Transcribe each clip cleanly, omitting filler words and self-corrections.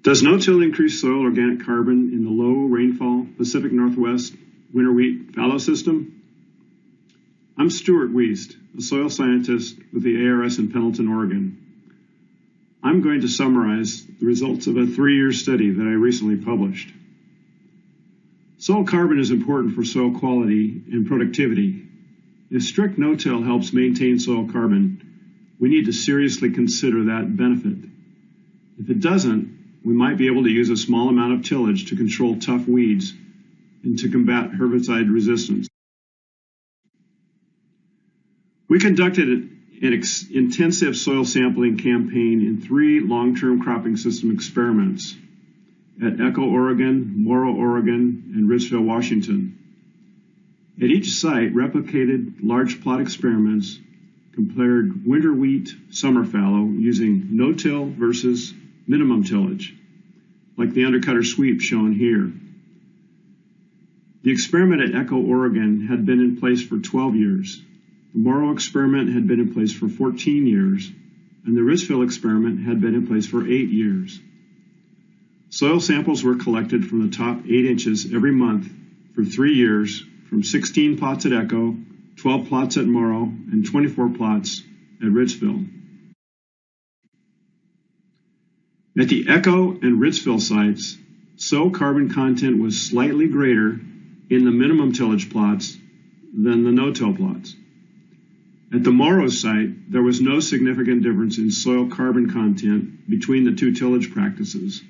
Does no-till increase soil organic carbon in the low rainfall Pacific Northwest winter wheat fallow system? I'm Stewart Wuest, a soil scientist with the ARS in Pendleton, Oregon. I'm going to summarize the results of a 3-year study that I recently published. Soil carbon is important for soil quality and productivity. If strict no-till helps maintain soil carbon, we need to seriously consider that benefit. If it doesn't, we might be able to use a small amount of tillage to control tough weeds and to combat herbicide resistance. We conducted an intensive soil sampling campaign in 3 long-term cropping system experiments at Echo, Oregon, Morrow, Oregon, and Richville, Washington. At each site, replicated large plot experiments compared winter wheat summer fallow using no-till versus minimum tillage, like the undercutter sweep shown here. The experiment at Echo, Oregon had been in place for 12 years. The Morrow experiment had been in place for 14 years, and the Richville experiment had been in place for 8 years. Soil samples were collected from the top 8 inches every month for 3 years from 16 plots at Echo, 12 plots at Morrow, and 24 plots at Richville. At the Echo and Richville sites, soil carbon content was slightly greater in the minimum tillage plots than the no-till plots. At the Morrow site, there was no significant difference in soil carbon content between the 2 tillage practices,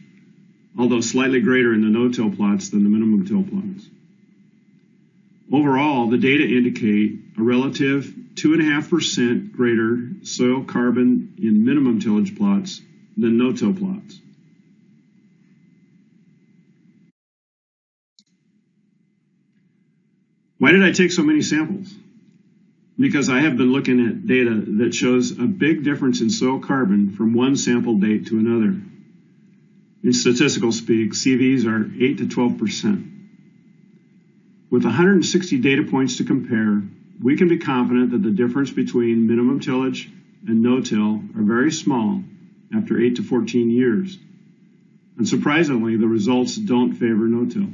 although slightly greater in the no-till plots than the minimum till plots. Overall, the data indicate a relative 2.5% greater soil carbon in minimum tillage plots than no-till plots. Why did I take so many samples? Because I have been looking at data that shows a big difference in soil carbon from one sample date to another. In statistical speak, CVs are 8 to 12%. With 160 data points to compare, we can be confident that the difference between minimum tillage and no-till are very small after 8 to 14 years. Unsurprisingly, the results don't favor no-till.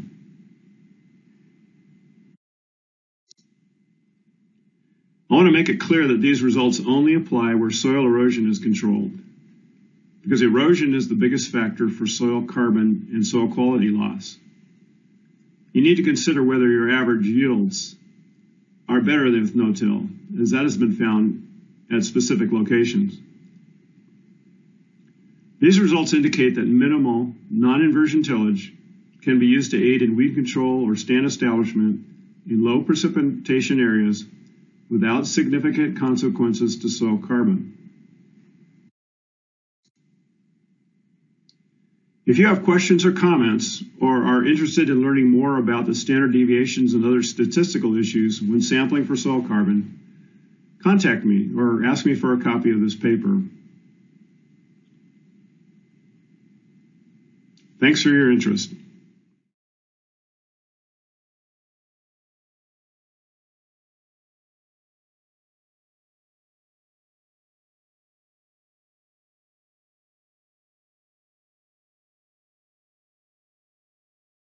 I want to make it clear that these results only apply where soil erosion is controlled, because erosion is the biggest factor for soil carbon and soil quality loss. You need to consider whether your average yields are better than with no-till, as that has been found at specific locations. These results indicate that minimal, non-inversion tillage can be used to aid in weed control or stand establishment in low precipitation areas without significant consequences to soil carbon. If you have questions or comments, or are interested in learning more about the standard deviations and other statistical issues when sampling for soil carbon, contact me or ask me for a copy of this paper. Thanks for your interest.